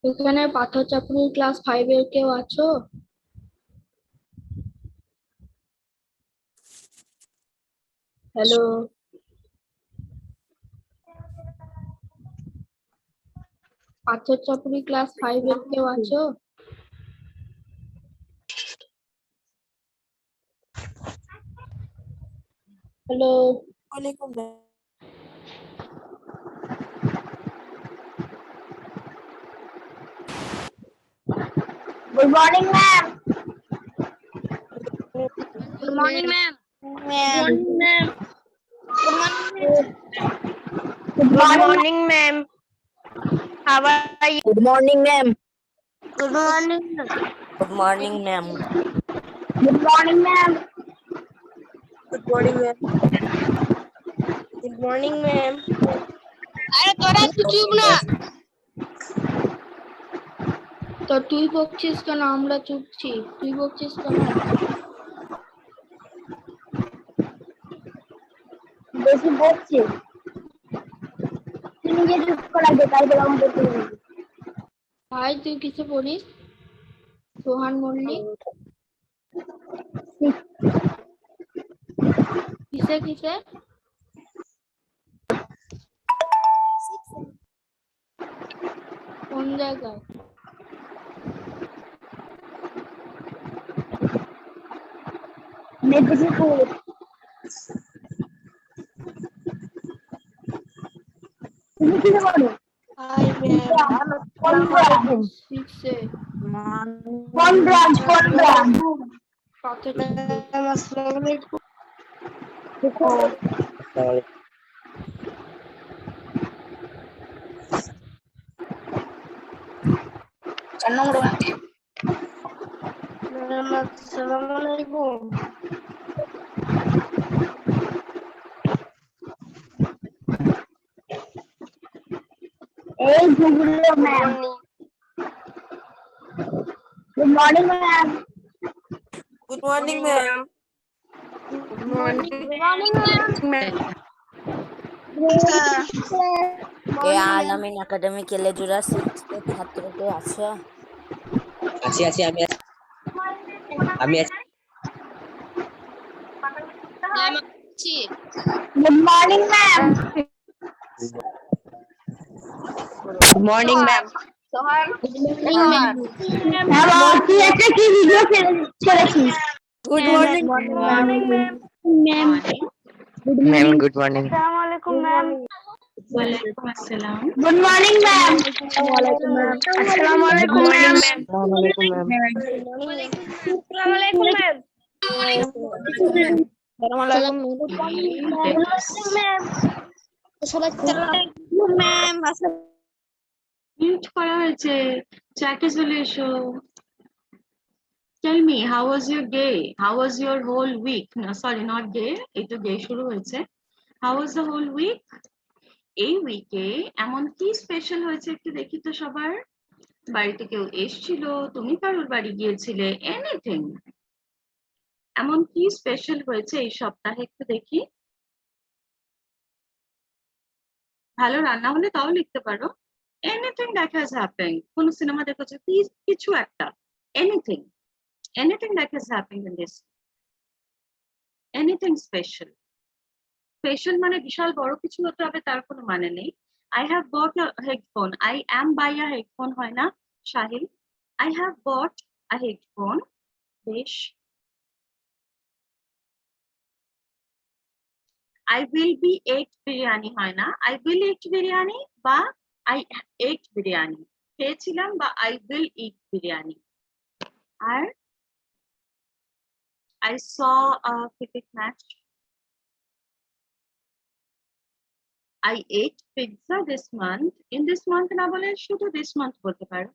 এখানে পাথর চাপড়ি ক্লাস 5 এর কেউ আছো? হ্যালো, পাথর চাপড়ি ক্লাস 5 এর কেউ আছো? হ্যালো, ওয়ালাইকুম Good morning, ma'am. Good morning ma'am. ma'am. Good Good morning. morning, ma'am. How are you? Good morning, ma'am. Good morning. Good morning, ma'am. Good morning, ma'am. Good morning, ma'am. Good morning, ma'am. আরে তোরা তো চুপ না। তো তুই বকছিস কেন? আমরা চুপছি, তুই বকছিস কেন? বেশি বকছে। তুই নিজে চুপ করা দে, তাই বলে আমাদের তুই বলবি। ভাই তুই কিসে পড়িস? সোহান মল্লিক কিসে কিসে? কোন জায়গায়? মেদিনীপুর। তুমি কিসে পড়ো? Hi, ma'am. কোন ব্রাঞ্চ? সিক্সে। কোন ব্রাঞ্চ? কোন ব্রাঞ্চ? পাথর চাপড়ি। Ma'am, Assalamualaikum. চার নম্বর ব্রাঞ্চ। Ma'am, Assalamualaikum. এই গুগলো ma'am. Good morning ma'am. Good morning, ma'am. Good morning. কে আলামিন একাডেমি কেলেজুরা 6 এর ছাত্র কে আছো? আছি আছি আমি আছি। Good morning ma'am. Good morning ma'am. তুই একটা কি ভিডিও ছেড়েছিস? Good morning. Ma'am. Ma'am good morning. Assalamualaikum, ma'am. ওয়ালাইকুম আসসালাম। Good morning ma'am. Assalamualaikum, ma'am. আসসালামু আলাইকুম ম্যাম। Assalamualaikum, ma'am. মিউট করা হয়েছে, চ্যাটে চলে এসো। Tell me, how was your day? How was your whole week? No, sorry, not day. এটা day শুরু হয়েছে। How was the whole week? এই উইকে এমন কি স্পেশাল হয়েছে একটু দেখি তো সবার। বাড়িতে কেউ এসেছিল, তুমি কারোর বাড়ি গিয়েছিলে, এনিথিং। এমন কি স্পেশাল হয়েছে এই সপ্তাহে একটু দেখি। ভালো রান্না হলে তাও লিখতে পারো। Anything that has happened. কোন সিনেমা দেখেছো, প্লিজ কিছু একটা, anything. Anything that has happened in this, anything special. Special মানে বিশাল বড় কিছু হতে হবে তার কোনো মানে নেই। I have bought a headphone. I am buy a headphone হয় না শাহিল? I have bought a headphone. বেশ। I will be ate biryani হয় না? I will eat biryani বা I ate biryani। খেয়েছিলাম বা I will eat biryani। R I saw a cricket match. I ate pizza this month. In this month না বলে শুধু this month বলতে পারো।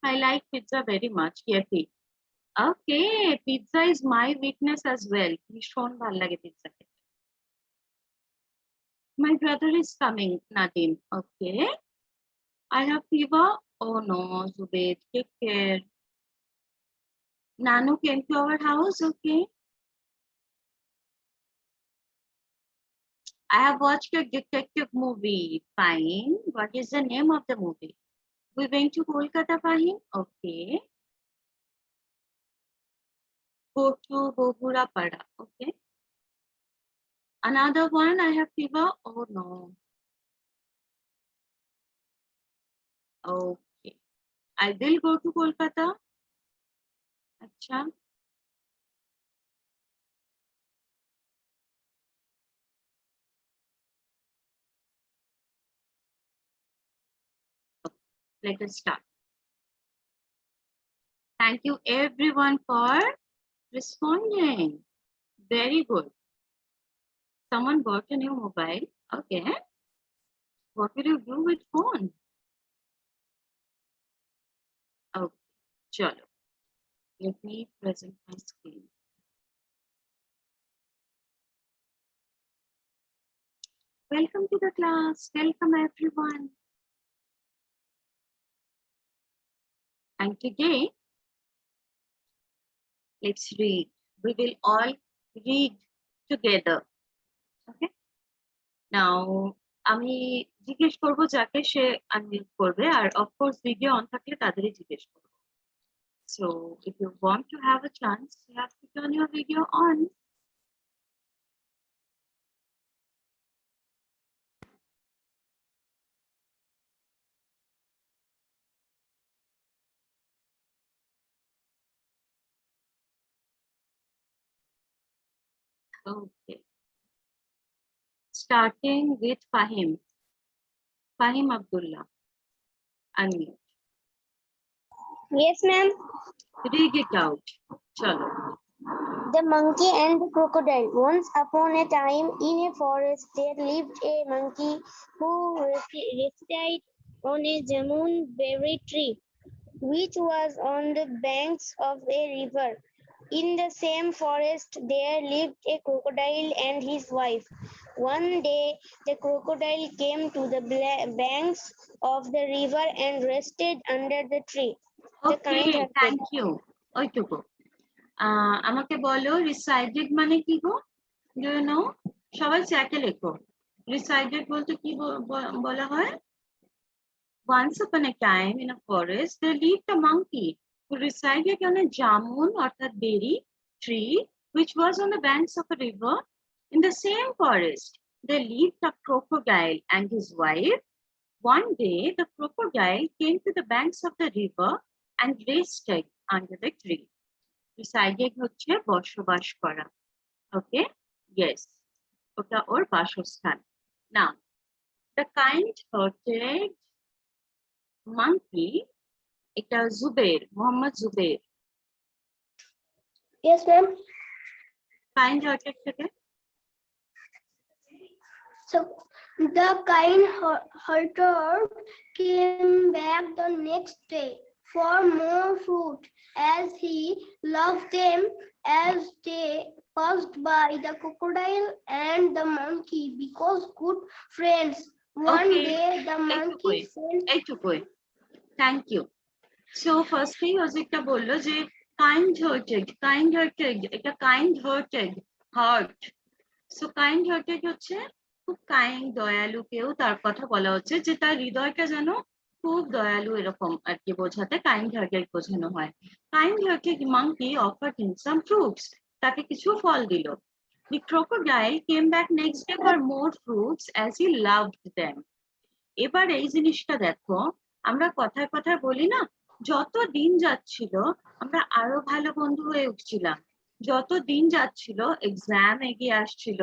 I like pizza very much. KFC. Okay, pizza is my weakness as well. ভীষণ ভাল লাগে pizza খেতে। My brother is coming, Nadim. Okay. I have fever. Oh no, Zubair, take care. Nanu came to our house. Okay. I have watched a detective movie. Fine. What is the name of the movie? We went to Kolkata, Fahim. Okay. Go to Bogura Pada. Okay. Another one, I have fever. Oh no. Okay. I will go to Kolkata. Acha. Let us start. Thank you everyone for responding. Very good. Someone bought a new mobile. Okay. What will you do with phone? Okay. Chalo. Let me present my screen. Welcome to the class. Welcome everyone. And today, let's read. We will all read together. Okay. Now, আমি জিজ্ঞেস করবো যাকে সে unmute করবে আর of course video on থাকলে তাদেরই জিজ্ঞেস করবো। So if you want to have a chance, you have to turn your video on. Okay. Starting with Fahim. Fahim Abdullah. Unmute. Yes, ma'am. Read it out. Chalo. The monkey and the crocodile. Once upon a time, in a forest, there lived a monkey who resided on a jamunberry tree, which was on the banks of a river. In the same forest, there lived a crocodile and his wife. One day, the crocodile came to the banks of the river and rested under the tree. The Okay, kind-hearted. thank you. ওইটুকু। আমাকে বলো রিসাইডেড মানে কি গো? Do you know? সবাই চ্যাটে লেখো। রিসাইডেড বলতে কি বলা হয়? Once upon a time in a forest, there lived a monkey who resided on a jamun অর্থাৎ berry tree, which was on the banks of a river. In the same forest, there lived a crocodile and his wife. One day, the crocodile came to the banks of the river and rested under the tree. Resided হচ্ছে বসবাস করা। Okay? Yes. ওটা ওর বাসস্থান। Now, the kind-hearted monkey, এটা Zuber, Mohammad Zuber. Yes, ma'am. Kind-hearted থেকে So the kind-hearted came back the next day for more fruit, as he loved them as they passed by. The crocodile and the monkey became good friends. One Okay. day the monkey sent এইটুকুই। Thank you. So firstly অজিতটা বললো যে kind-hearted এটা kind-hearted heart. So kind-hearted হচ্ছে খুব kind দয়ালু কেউ, তার কথা বলা হচ্ছে যে তার হৃদয়টা যেন খুব দয়ালু এরকম আর কি বোঝাতে kind-hearted বোঝানো হয়। Kind-hearted monkey offered him some fruits. তাকে কিছু ফল দিল। The crocodile came back next day for more fruits as he loved them. এবার এই জিনিসটা দেখো, আমরা কথায় কথায় বলি না, যত দিন যাচ্ছিল আমরা আরো ভালো বন্ধু হয়ে উঠছিলাম। যত দিন যাচ্ছিল এক্সাম এগিয়ে আসছিল।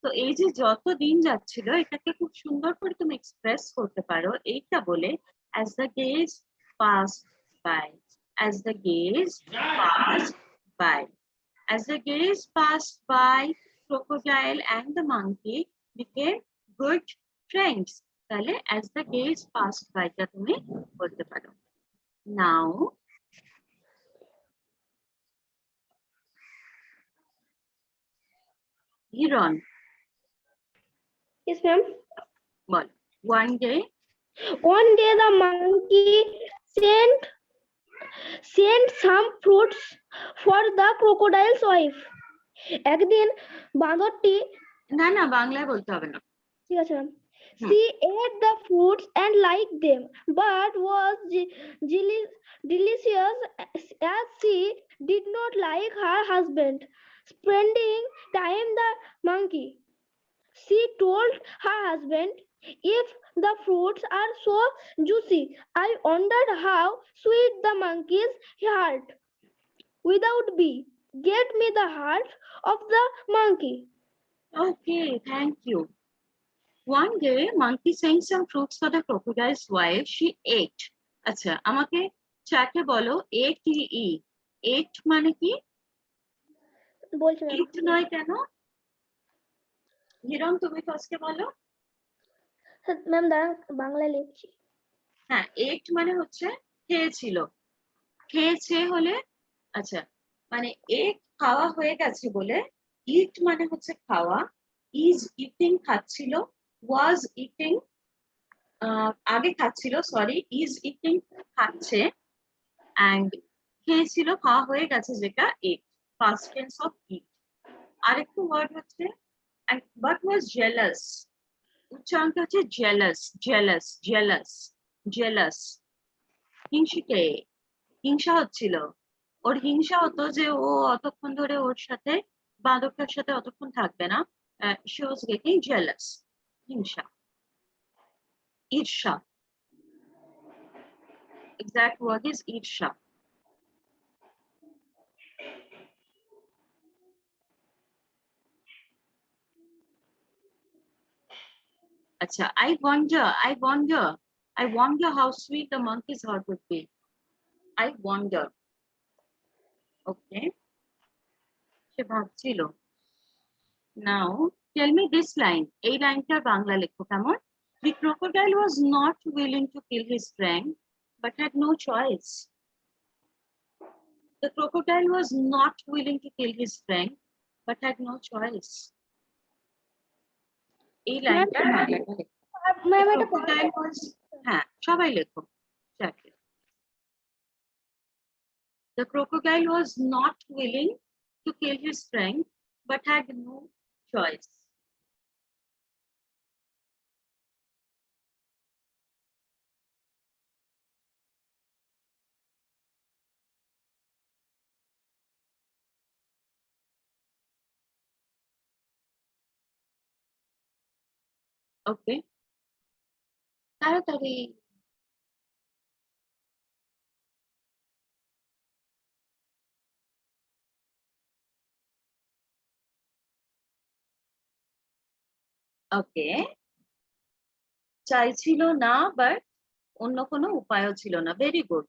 তো এই যে যত দিন যাচ্ছিল এটাকে খুব সুন্দর করে তুমি এক্সপ্রেস করতে পারো এইটা বলে as the days passed by, as the days passed by, as the days passed by, crocodile and the monkey became good friends. তাহলে as the days passed by টা তুমি বলতে পারো। Now Hiran, Yes, ma'am. bol. One day, One day the monkey sent some fruits for the crocodile's wife. একদিন বাঁদরটি না না বাংলায় বলতে হবে না। ঠিক আছে ma'am She ate the fruits and liked them, but was delicious as she did not like her husband spending time the monkey. She told her husband, "If the fruits are so juicy, I wondered how sweet the monkey's heart without be. Get me the heart of the monkey." Okay, thank you. One day, monkey sent some fruits for the crocodile's wife. She ate. আচ্ছা আমাকে চাকে বলো ATE. Ate মানে কি? বলছি Eat নয় কেন? হিরণ তুমি ফার্স্টে বলো। ম্যাম দাঁড়ান বাংলায় লিখছি হ্যাঁ, ate মানে হচ্ছে খেয়েছিল। খেয়েছে হলে আচ্ছা মানে খাওয়া হয়ে গেছে বলে ইট মানে হচ্ছে খাওয়া, ইজ ইটিং খাচ্ছিল, ওয়াজ ইটিং আগে খাচ্ছিল, সরি ইজ ইটিং খাচ্ছে, অ্যান্ড খেয়েছিল খাওয়া হয়ে গেছে যেটা এট, ফার্স্ট টেন্স অফ ইট। আরেকটা ওয়ার্ড হচ্ছে বাট ওয়াজ জেলাস, উচ্চারণটা হচ্ছে জেলাস, জেলাস, জেলাস, জেলাস। হিংসিকে, হিংসা হচ্ছিল, ওর হিংসা হতো যে ও অতক্ষণ ধরে ওর সাথে বাঁদরটার সাথে অতক্ষণ থাকবে না। she was getting jealous, হিংসা, ঈর্ষা, exact word is ঈর্ষা। আচ্ছা, I wonder how sweet the monkey's heart would be. I wonder. Okay, সে ভাবছিল। Now tell me this line, এই লাইনটার বাংলা লেখো কেমন? The crocodile was not willing to kill his friend but had no choice. The crocodile was not willing to kill his friend but had no choice. এই লাইনটার বাংলাটা লেখো। Ma'am The এটা crocodile was, হ্যাঁ সবাই লেখো। The crocodile was not willing to kill his friend but had no choice. Okay, তাড়াতাড়ি। ওকে, চাইছিল না বাট অন্য কোনো উপায়ও ছিল না, ভেরি গুড।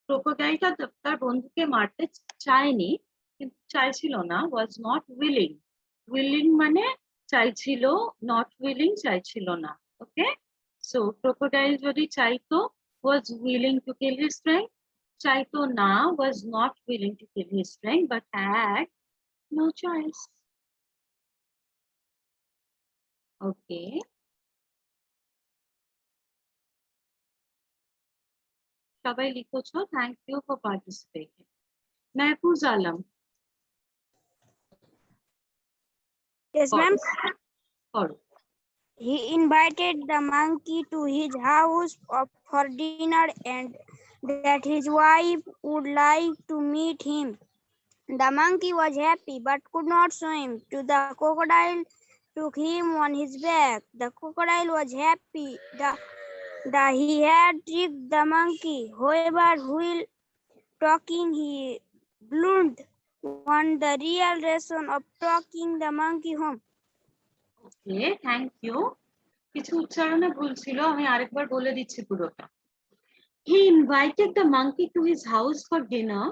ক্রোকোডাইলটা তার বন্ধুকে মারতে চায়নি, কিন্তু চাইছিল না, ওয়াজ নট উইলিং। উইলিং মানে চাইছিল, নট উইলিং চাইছিল না। ওকে, সো ক্রোকোডাইল যদি চাইতো was willing to kill his friend, চাইতো না was not willing to kill his friend but had no choice. Okay, সবাই লিখেছো, thank you for participating. Mehfuz Alam, Yes, ma'am. করো। He invited the monkey to his house for dinner and that his wife would like to meet him. The monkey was happy but could not swim. To the crocodile took him on his back. The crocodile was happy that he had tricked the monkey. However, while talking, he learned the real reason of taking the monkey home. Okay, thank you. কিছু উচ্চারণে ভুল ছিল, আমি আরেকবার বলে দিচ্ছি পুরোটা। He invited the monkey to his house for dinner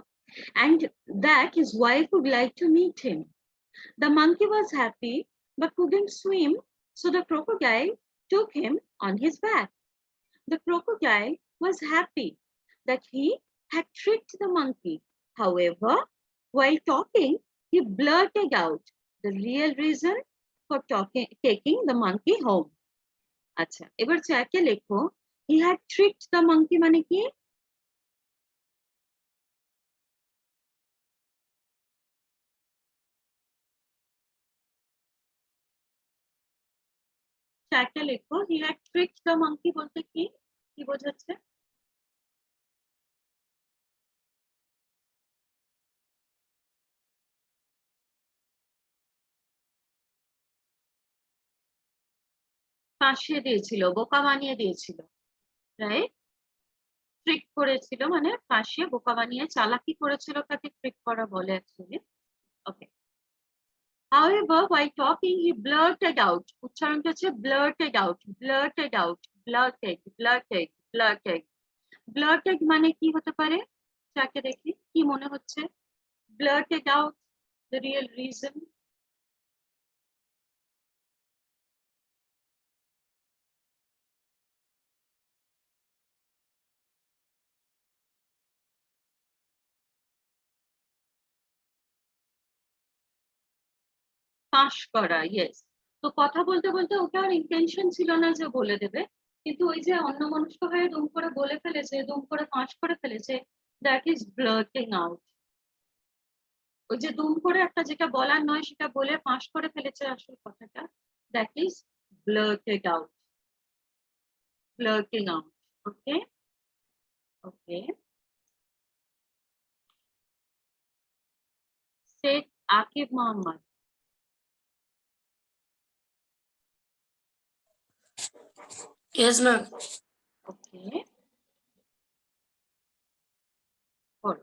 and that his wife would like to meet him. The monkey was happy but couldn't swim, so the crocodile took him on his back. The crocodile was happy that he had tricked the monkey. However, while talking, he blurted out the real reason for taking the monkey home. আচ্ছা, এবার চ্যাকে লেখো he had tricked the monkey মানে কি? চ্যাকে লেখো he had tricked the monkey বলতে কি কি বোঝাচ্ছে? ফাঁসিয়ে দিয়েছিল, বোকা বানিয়ে দিয়েছিল, রাইট? ট্রিক করেছিল মানে ফাঁসিয়ে বোকা বানিয়ে চালাকি করেছিল, তাকে ট্রিক করা বলে actually. Okay, however while talking he blurted out, উচ্চারণটা হচ্ছে blurted out, blurted out, blurted, blurted, blurted, blurted মানে কি হতে পারে? যাকে দেখি কি মনে হচ্ছে? blurted out, the real reason. ফাঁস করা, ইয়েস। তো কথা বলতে বলতে ওটা আর ইন্টেনশন ছিল না যে বলে দেবে, কিন্তু ওই যে অন্যমনস্ক হয়ে দুম করে বলে ফেলেছে, দুম করে ফাঁস করে ফেলেছে, দ্যাট ইজ ব্লার্টিং আউট। ওই যে দুম করে একটা যেটা বলার নয় সেটা বলে ফাঁস করে ফেলেছে আসল কথাটা, that is blurted out, blurting out. Okay okay, Said Akib Mohammed. Yes, ma'am. Okay. Hold.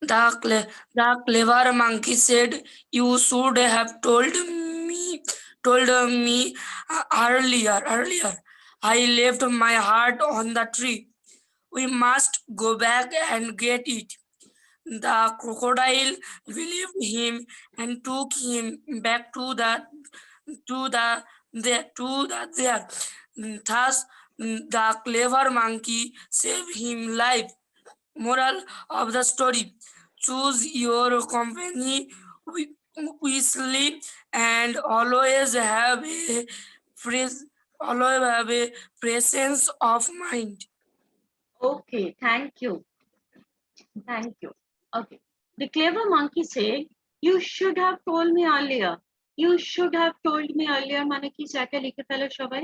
The clever monkey said, "You should have told me earlier. I left my heart on the tree. We must go back and get it." The crocodile believed him and took him back to there. Thus, the clever monkey saved him life. Moral of the story: choose your company wisely and always have a presence of mind. Okay, thank you. Thank you. Okay. The clever monkey said, "You should have told me earlier. You should have told me earlier." মানে কি চ্যাটে লিখে ফেলে সবাই?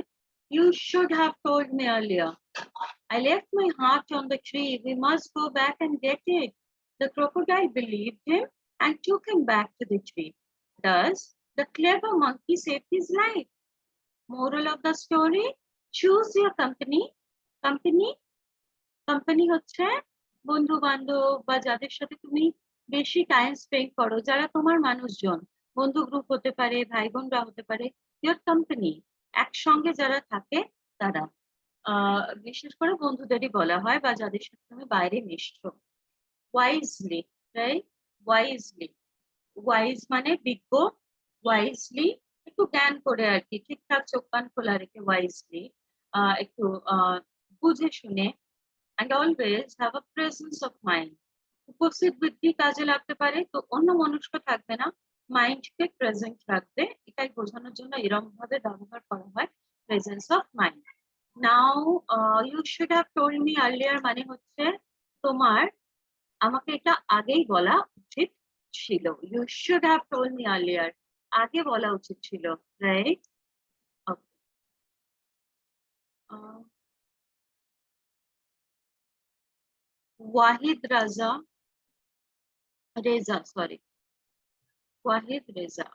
You should have told me earlier. I left my heart on the tree. We must go back and get it. The crocodile believed him and took him back to the tree. Thus, the clever monkey saved his life. Moral of the story: choose your company. Company হচ্ছে বন্ধু বান্ধব বা যাদের সাথে তুমি বেশি time spend করো, যারা তোমার মানুষজন, বন্ধু গ্রুপ হতে পারে, ভাই বোনরা হতে পারে, your company, একসঙ্গে যারা থাকে তারা, বিশেষ করে বন্ধুদেরই বলা হয় বা যাদের সাথে তুমি বাইরে মিশছো। Wisely, right? ওয়াইজলি, ওয়াইজ মানে বিজ্ঞ, ওয়াইজলি একটু জ্ঞান করে আর কি, ঠিকঠাক চোখ কান খোলা রেখে ওয়াইজলি, একটু বুঝে শুনে, and always have a presence of mind. উপস্থিত বুদ্ধি কাজে লাগতে পারে, তো অন্য মনস্ক থাকবে না, মাইন্ডকে প্রেজেন্ট রাখবে, এটাই বোঝানোর জন্য এরকম ভাবে ব্যবহার করা হয় presence of mind. Now you should have told me earlier মানে হচ্ছে তোমার আমাকে এটা আগেই বলা উচিত ছিল। You should have told me earlier, আগে বলা উচিত ছিল, রাইট? Wahid Reza, sorry. Wahid Reza.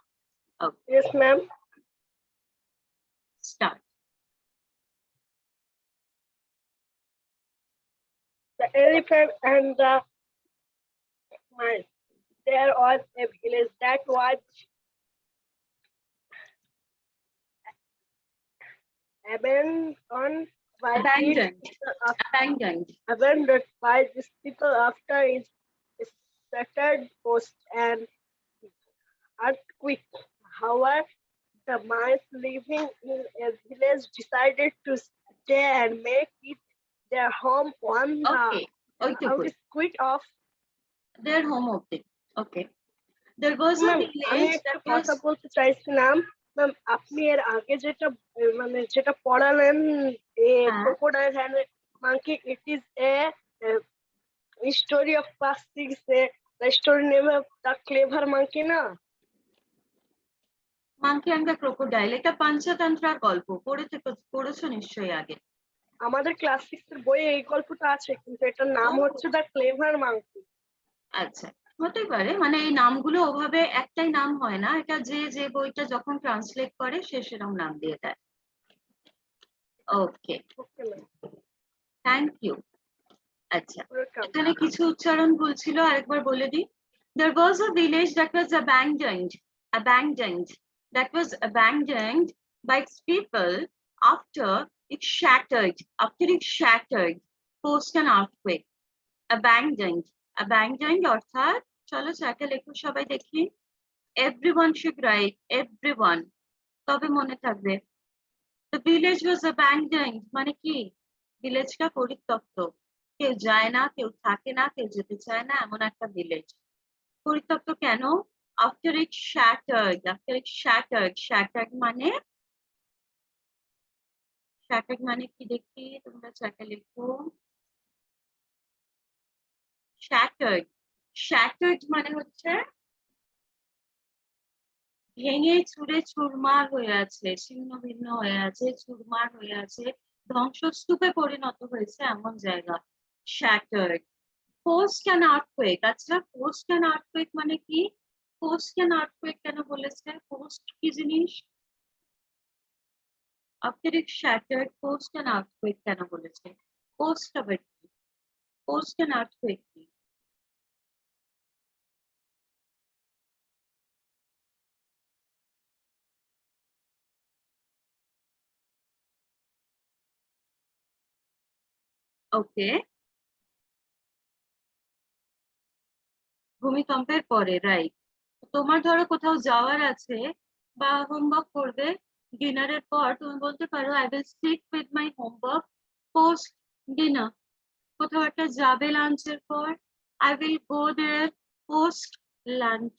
Okay. Yes, ma'am. Start. The elephant and the mice. There was a village that was abandoned by these people after its shattered post and earthquake. However, the mice living in a village decided to stay and make it their home on Okay. the outskirts of their home of it. Okay. There was a ma'am আমি village একটা that was কথা বলতে চাইছিলাম ma'am, আপনি এর আগে যেটা মানে যেটা পড়ালেন হ্যাঁ crocodile and monkey, it is a story of class 6 the story name of the clever monkey না? মাঙ্কি অ্যান্ড দ্য ক্রোকোডাইল, এটা পঞ্চতন্ত্রার গল্প, পড়েছো নিশ্চয়ই আগে। আমাদের ক্লাস 6 এর বইয়ে এই গল্পটা আছে, কিন্তু এটার নাম হচ্ছে দ্য ক্লেভার মাঙ্কি। আচ্ছা, হতে পারে, মানে এই নামগুলো ওভাবে একটাই নাম হয় না, এটা যে যে বইটা যখন ট্রান্সলেট করে সে সেরকম নাম দিয়ে দেয়। ওকে, ওকে ম্যাম, থ্যাংক ইউ। আচ্ছা, ওয়েলকাম। এখানে কিছু উচ্চারণ ভুল ছিল, আরেকবার বলে দিই। There was a village that was abandoned, that was abandoned by its people after it shattered post an earthquake. Abandoned অর্থাৎ, চলো চারটে লেখো সবাই দেখি। Everyone should write, everyone, তবে মনে থাকবে। The village was abandoned মানে কি, ভিলেজটা পরিত্যক্ত, কেউ যায় না, কেউ থাকে না, কেউ যেতে চায় না, এমন একটা ভিলেজ। পরিত্যক্ত কেন? after it shattered মানে কি দেখি, তোমরা চারটে লেখো। shattered মানে হচ্ছে ভেঙে চুরে চুরমার হয়ে আছে, ছিন্ন ভিন্ন হয়ে আছে, চুরমার হয়ে আছে, ধ্বংসস্তূপে পরিণত হয়েছে এমন জায়গা, shattered. post an earthquake, আচ্ছা post an earthquake মানে কি? post an earthquake কেন বলেছে? post কি জিনিস? after it shattered post an earthquake কেন বলেছে? post আবার কি? post an earthquake কি? ওকে, ভূমিকম্পের পরে, রাইট। তোমার ধরো কোথাও যাওয়ার আছে বা হোমওয়ার্ক করবে, ডিনারের পর তুমি বলতে পারো I will stick with my homework post dinner. কোথাও একটা যাবে লাঞ্চের পর, I will go there post lunch,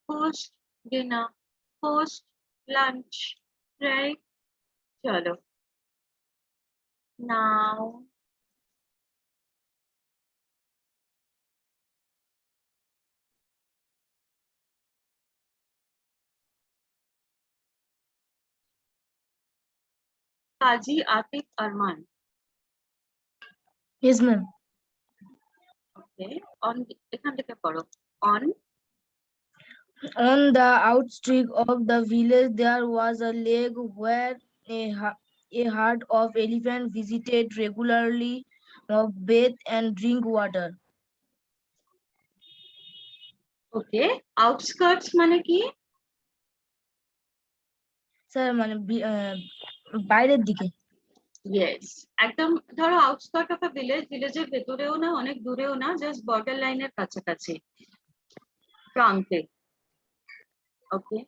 post dinner, post lunch, right. চলো now Kazi Atik Arman. Yes, ma'am. Okay, on, এখান থেকে পড়ো। On On the outskirts of the village, there was a lake where a herd of elephants visited regularly to bathe and drink water. Okay, outskirts মানে কি? Sir মানে বাইরের দিকে। Yes, একদম ধরো আউটস্কার্ট অফ আ ভিলেজ, ভিলেজের ভেতরেও না অনেক দূরেও না, জাস্ট বর্ডার লাইনের কাছাকাছি প্রান্তে। ওকে,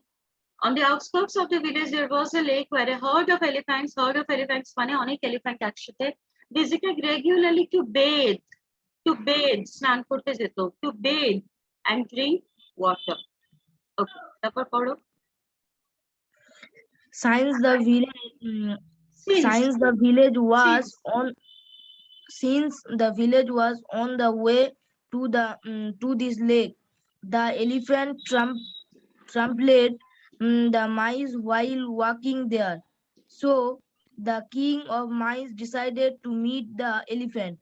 on the outskirts of the village there was a lake where a herd of elephants মানে অনেক এলিফ্যান্ট একসাথে visited regularly to bathe, স্নান করতে যেত, to bathe and drink water. ওকে, তারপর পড়ো। Since the village was on the way to this lake, the elephant trampled the mice while walking there. So the king of mice decided to meet the elephant.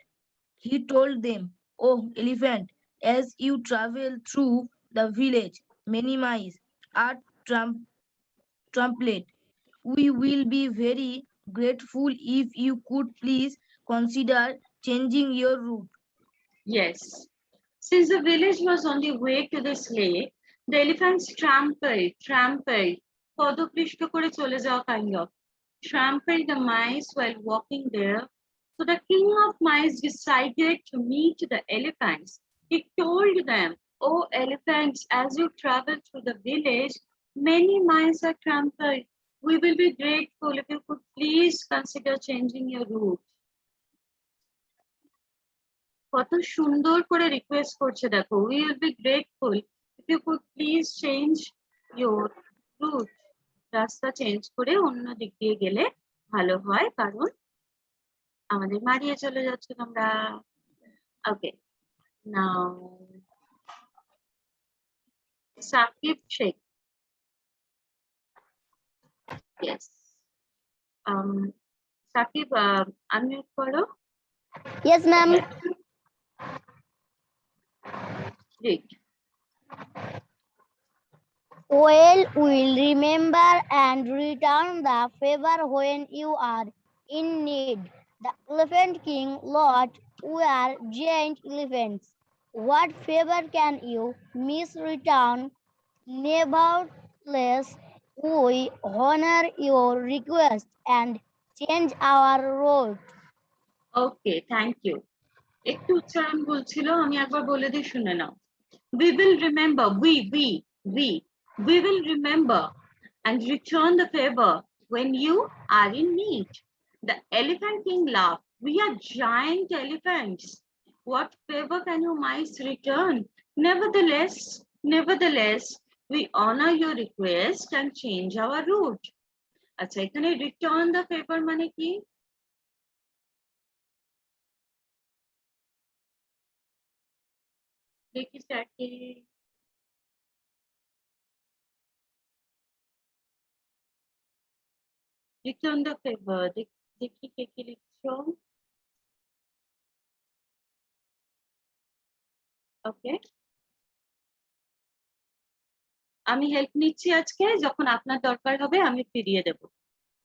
He told them, "Oh, elephant, as you travel through the village, many mice are trampled. We will be very grateful if you could please consider changing your route." Yes, since the village was on the way to this lake, the elephants trampled পদপৃষ্ঠ করে চলে যাওয়া kind of, trampled the mice while walking there. So the king of mice decided to meet the elephants. He told them, "Oh elephants, as you travel through the village, many mice are trampled. We will be grateful if you could please consider changing your route." কত সুন্দর করে request করছে দেখো, we will be grateful if If you could please change your route. রাস্তা change করে অন্য দিক দিয়ে গেলে ভালো হয়, কারণ আমাদের মারিয়ে চলে যাচ্ছে তোমরা। ওকে, নাও সাকিব শেখ। Yes. সাকিব, আনমিউট করো। Yes, ma'am. Read. Well, will remember and return the favor when you are in need. The Elephant King Lot were giant elephants. What favor can you miss return? Nevertheless, we honor your request and change our road. Okay, thank you. একটু উচ্চারণ বলছিল, আমি একবার বলে দিই, শুনে নাও। We will remember, we will remember and return the favor when you are in need. The Elephant King laughed. We are giant elephants. What favor can you miss return? Nevertheless, we honor your request and change our route. আচ্ছা, এখানে return the favor মানে কি? দেখি স্যারকে। Return the favor, দেখি কে কি লিখছো। ওকে, আমি হেল্প নিচ্ছি আজকে, যখন আপনার দরকার হবে আমি ফিরিয়ে দেব।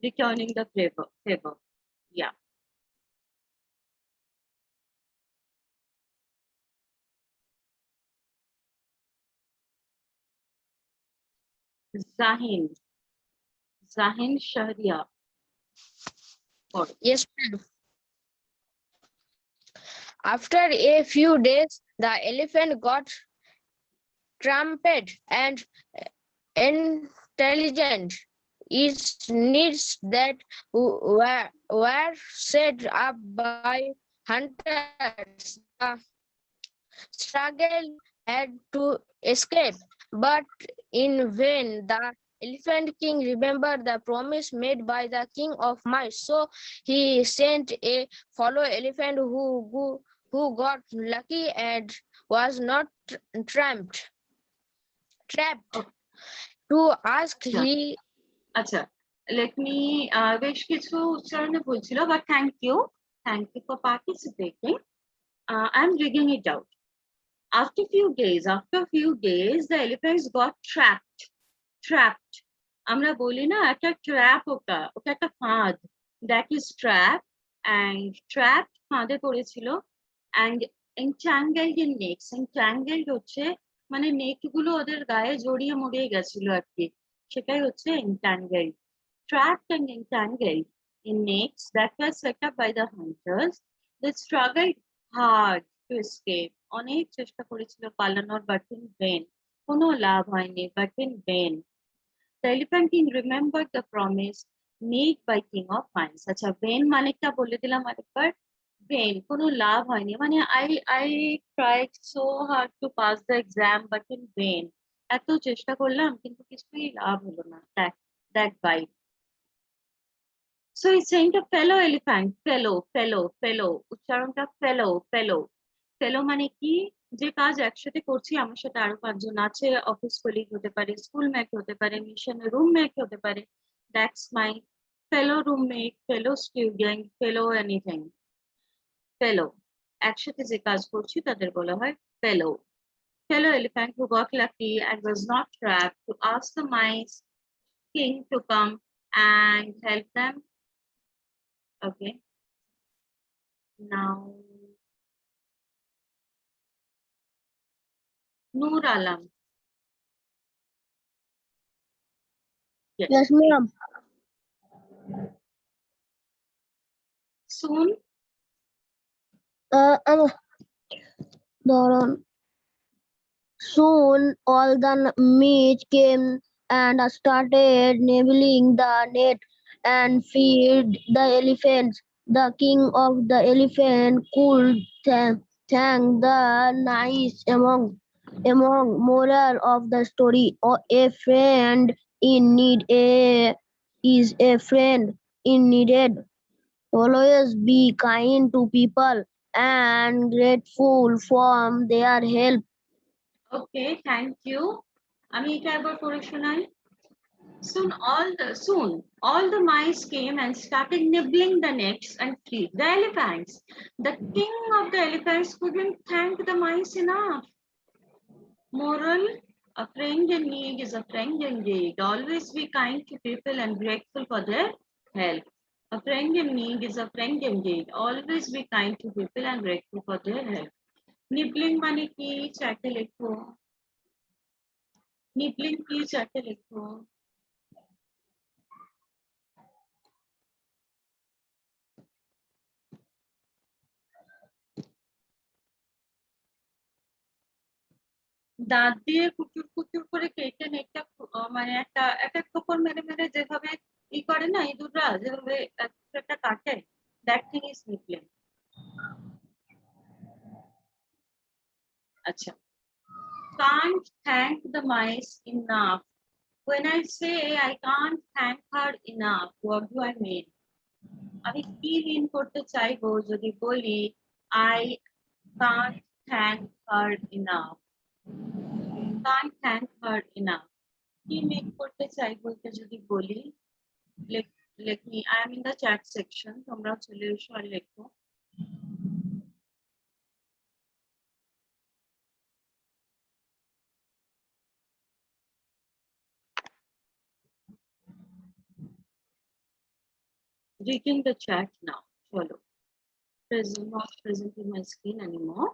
Returning the favor. Yeah. Zahin Shahriya. Yes, ma'am. After a few days, the elephant got trumped and intelligent. Its needs that were set up by hunters. The struggle had to escape, but in vain. The Elephant King remembered the promise made by the King of Mice, so he sent a fellow elephant who got lucky and was not trapped. To ask he. আচ্ছা, let me বেশ কিছু উচ্চারণে বলছিল, but thank you for participating. I'm reading it out. After few days, the elephants got trapped. আমরা বলি না একটা trap, ওটা একটা ফাঁদ। That is trap, and trapped ফাঁদে পড়েছিল। And entangled in necks. Entangled হচ্ছে মানে নেক গুলো ওদের গায়ে জড়িয়ে মরিয়ে গেছিল আর কি, সেটাই হচ্ছে entangled. Trapped and entangled in necks that were set up by the hunters. They struggled hard to escape. অনেক চেষ্টা করেছিল পালানোর, but in vain. কোনো লাভ হয়নি, but in vain. The Elephant King remembered the promise made by King of Mice. আচ্ছা, vain মানেটা বলে দিলাম আরেকবার। vain, কোনো লাভ হয়নি মানে I tried so hard to pass the exam, but in vain. এত চেষ্টা করলাম কিন্তু কিছুই লাভ হলো না। That bite. So he sent a fellow elephant. Fellow উচ্চারণটা fellow মানে কি, যে কাজ একসাথে করছি, আমার সাথে আরো 5 জন আছে, অফিস কলিগ হতে পারে, স্কুলমেট হতে পারে, মিশনের রুমমেট হতে পারে। That's my fellow roommate, fellow student, fellow anything. Fellow, একসাথে যে কাজ করছি তাদের বলা হয় fellow elephant who got lucky and was not trapped, to ask the mice king to come and help them. Okay, now Noor Alam. Yes, ma'am. Soon. Soon all the meat came and started nibbling the net and feed the elephants. The king of the elephant could thank the nice Among moral of the story, a friend in need is a friend in needed. Always be kind to people and grateful for their help. Okay, thank you. আমি এটা একবার পড়ে শোনাই। Soon all the mice came and started nibbling the necks and feet. The elephants. The king of the elephants couldn't thank the mice enough. Moral: a friend in need is a friend indeed. Always be kind to people and grateful for their help. A friend in need is a friend indeed. Always be kind to people and grateful for their help. Nibbling মানে কি? চ্যাটে লেখো। Nibbling কি? চ্যাটে লেখো। দাঁত দিয়ে কুচুর কুচুর করে কেটে নেকটা মানে একটা এক এক ঠোকর মেরে মেরে যেভাবে ই করে না ইঁদুররা যেভাবে একটা কাটে, দ্যাট থিং ইজ নিবলিং। আচ্ছা, can't thank the mice enough. When I say I can't thank her enough, what do I mean? আমি কি মিন করতে চাইবো যদি বলি I can't thank her enough? Can't thank her enough. কি মিন করতে চাইবো এটা যদি বলি? Let me, I am in the chat section. তোমরা চলে এসো আর লেখো। Reading the chat now. Chalo. Not presenting my screen anymore.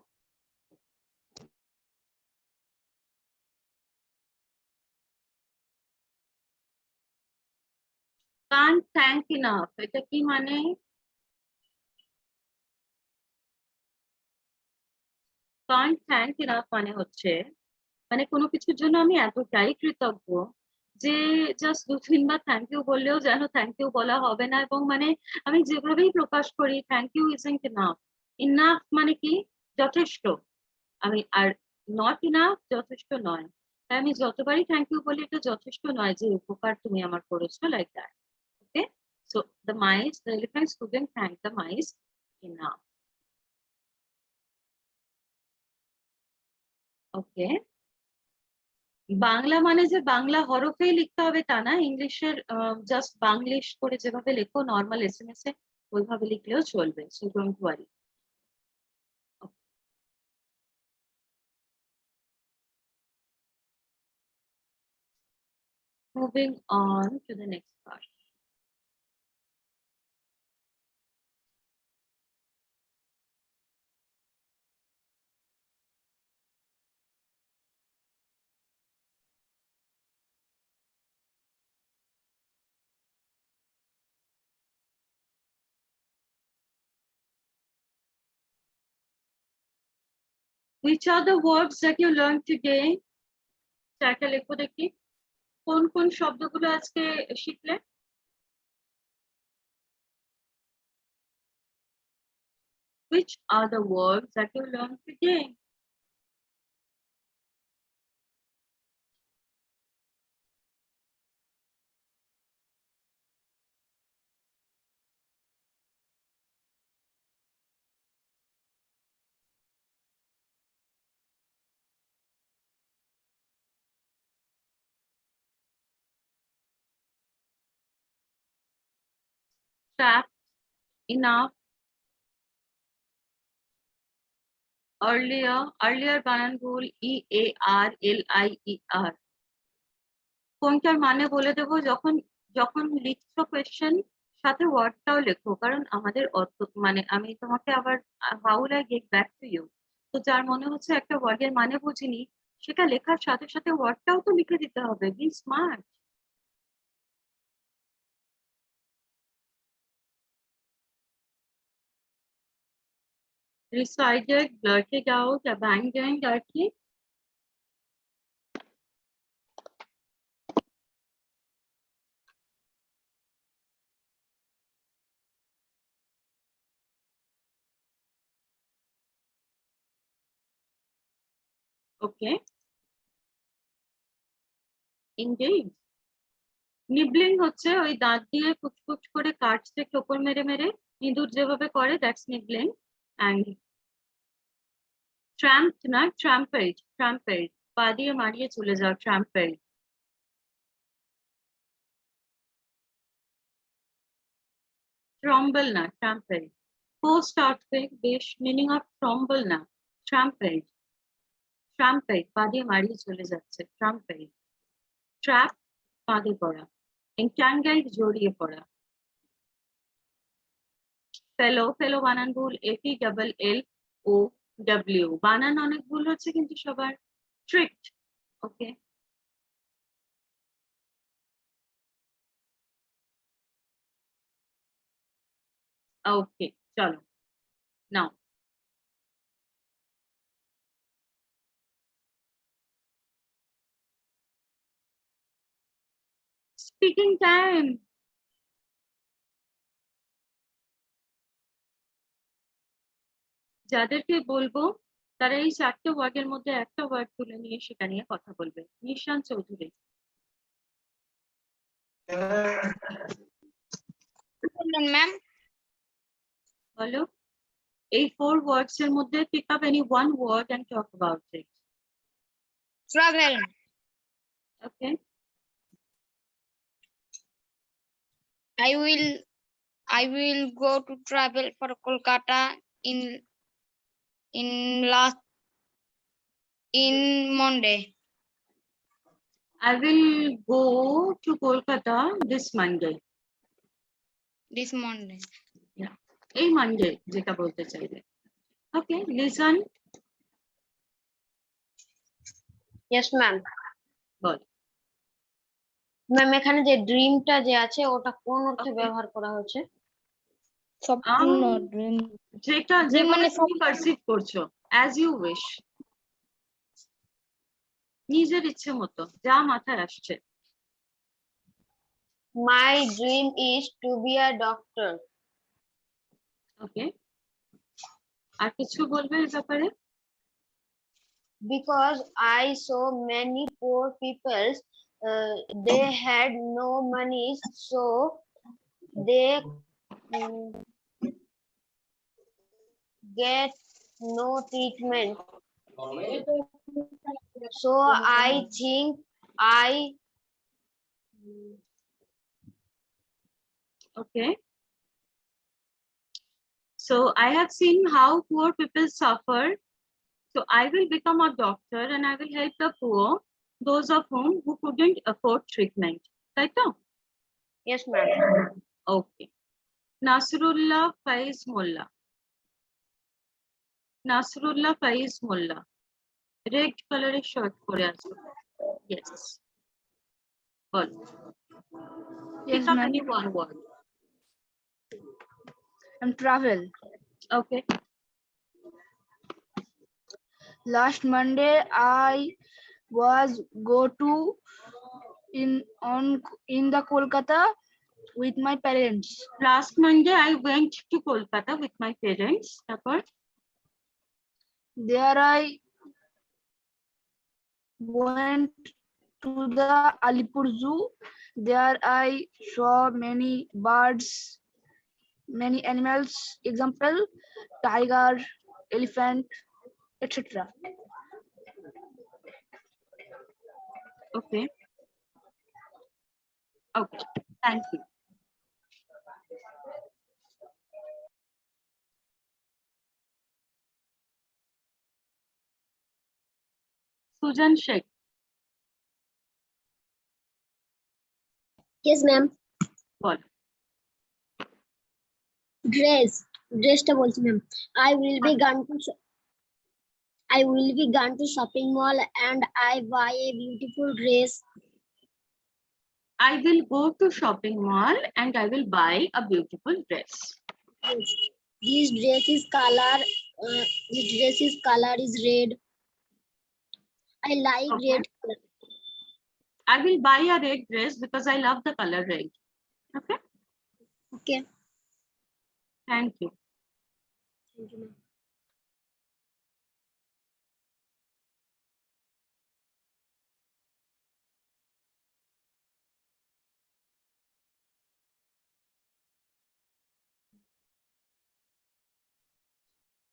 Can't thank enough. এটা কি মানে? Can't thank enough মানে হচ্ছে মানে কোনো কিছুর জন্য আমি এতটাই কৃতজ্ঞ যে জাস্ট দু তিনবার থ্যাংক ইউ বললেও যেন থ্যাংক ইউ বলা হবে না, এবং মানে আমি যেভাবেই প্রকাশ করি thank you isn't enough. Enough মানে কি? যথেষ্ট। আমি আর নট ইনাফ যথেষ্ট নয়। তাই আমি যতবারই থ্যাংক ইউ বলি এটা যথেষ্ট নয় যে উপকার তুমি আমার করেছো, like that. Okay, so the mice, the elephants couldn't thank the mice enough. Okay, Bangla মানে যে বাংলা হরফেই লিখতে হবে তা না, ইংলিশের জাস্ট বাংলিশ করে যেভাবে লেখো নর্মাল এসএমএস এ ওইভাবে লিখলেও চলবে, so don't worry. Moving on to the next part. Which are the words that you learned today? চ্যাটে লেখো দেখি কোন কোন শব্দগুলো আজকে শিখলে। Which are the words that you learned today? Trapped, enough, earlier, earlier বানান ভুল, EARLIER। কোনটার মানে বলে দেবো, যখন যখন লিখছো কোয়েশ্চেন সাথে ওয়ার্ডটাও লেখো, কারণ আমাদের অত মানে আমি তোমাকে আবার how will I get back to you, তো যার মনে হচ্ছে একটা ওয়ার্ডের মানে বুঝিনি সেটা লেখার সাথে সাথে ওয়ার্ডটাও তো লিখে দিতে হবে। Be smart. Recited, blurted out, abandoned আর কি? Okay. Indeed. Nibbling হচ্ছে ওই দাঁত দিয়ে কুচকুচ করে কাটছে ঠোকর মেরে মেরে ইঁদুর যেভাবে করে, দ্যাটস নিবলিং। And ট্রাম্প না, ট্রাম্পেড, ট্রাম্পেড, পা দিয়ে মারিয়ে চলে যাও, ট্রাম্পেড। ট্রম্বল না, ট্রাম্পেড। পোস্ট আর্থকুয়েক, বেশ মিনিং অফ ট্রম্বল না, ট্রাম্পেড। ট্রাম্পেড, পা দিয়ে মারিয়ে চলে যাচ্ছে, ট্রাম্পেড। ট্র্যাপ, ফাঁদে পড়া। এনট্যাঙ্গেলড, জড়িয়ে পড়া। ফেলো, ফেলো বানান ভুল, FELLOW, বানান অনেক ভুল হচ্ছে কিন্তু সবার। ট্রিক্ট, ওকে। ওকে, চলো নাও। Speaking time. যাদেরকে বলবো তারা এই 4টে ওয়ার্ডের মধ্যে একটা ওয়ার্ড তুলে নিয়ে সেটা নিয়ে কথা বলবে। নিশান চৌধুরী, ম্যাম। বলো। এই 4 words এর মধ্যে pick up any one word and talk about it. Travel. Okay. I will go to travel for Kolkata in Monday. I will go to Kolkata this Monday. This Monday. Yeah. এই Monday যেটা বলতে চাইলে। Okay, listen. Yes, ma'am. বল। Ma'am এখানে যে ড্রিমটা যে আছে ওটা কোন অর্থে Okay. ব্যবহার করা হয়েছে? যেটা যেভাবে তুমি পারসিভ করছো, as you wish, নিজের ইচ্ছে মতো যা মাথায় আসছে। My dream is to be a doctor. ওকে, আর কিছু বলবে এই ব্যাপারে? Because I saw many poor people, they had no money, so they get no treatment. So I think Okay. So I have seen how poor people suffer. So I will become a doctor and I will help the poor, those of whom who couldn't afford treatment. Right now? yes, ma'am. Okay. Nasrullah Faiz Mullah. Nasrullah Faiz Mullah. Red color shirt pore ache. Yes. Bol. Yes, Pick up ma'am. any one word. Travel. Okay. Last Monday, I was go to in the Kolkata with my parents. Last Monday I went to Kolkata with my parents. Tapor There I went to the Alipur Zoo. There I saw many birds, many animals, example tiger, elephant, etc. okay. Okay. Thank you. Sujan Sheikh. Yes, ma'am. Bol. Dressটা বলছি ma'am. I will be gone to shopping mall and I buy a beautiful dress. I will go to shopping mall and I will buy a beautiful dress. Yes. This dress is color is red. I like Okay. red color. I will buy a red dress because I love the color red. Okay. Okay. Thank you. Thank you, ma'am.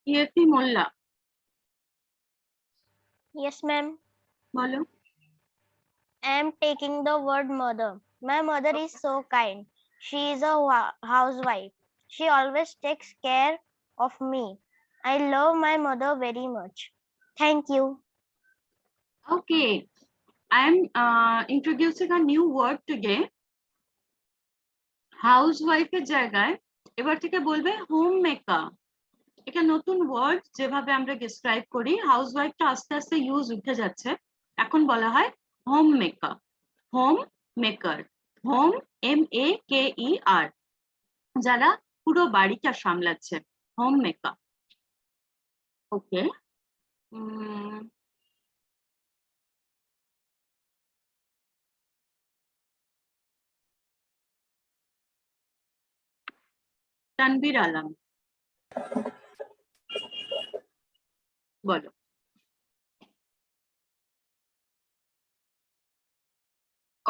ইয়েতি Molla Yes, ma'am. বলো। I am taking the word mother. My mother is so kind. She is a housewife. She always takes care of me. I love my mother very much. Thank you. Okay, I am introducing a new word today. Housewife এর জায়গায় এবার থেকে বলবে home maker. এটা নতুন word, যেভাবে আমরা describe করি হাউসওয়াইফটা আস্তে আস্তে ইউজ উঠে যাচ্ছে, এখন বলা হয় home maker. Home maker, home MEKER, যারা পুরো বাড়িটা সামলাচ্ছে, হোম মেকার। ওকে, তানভীর আলম বলো।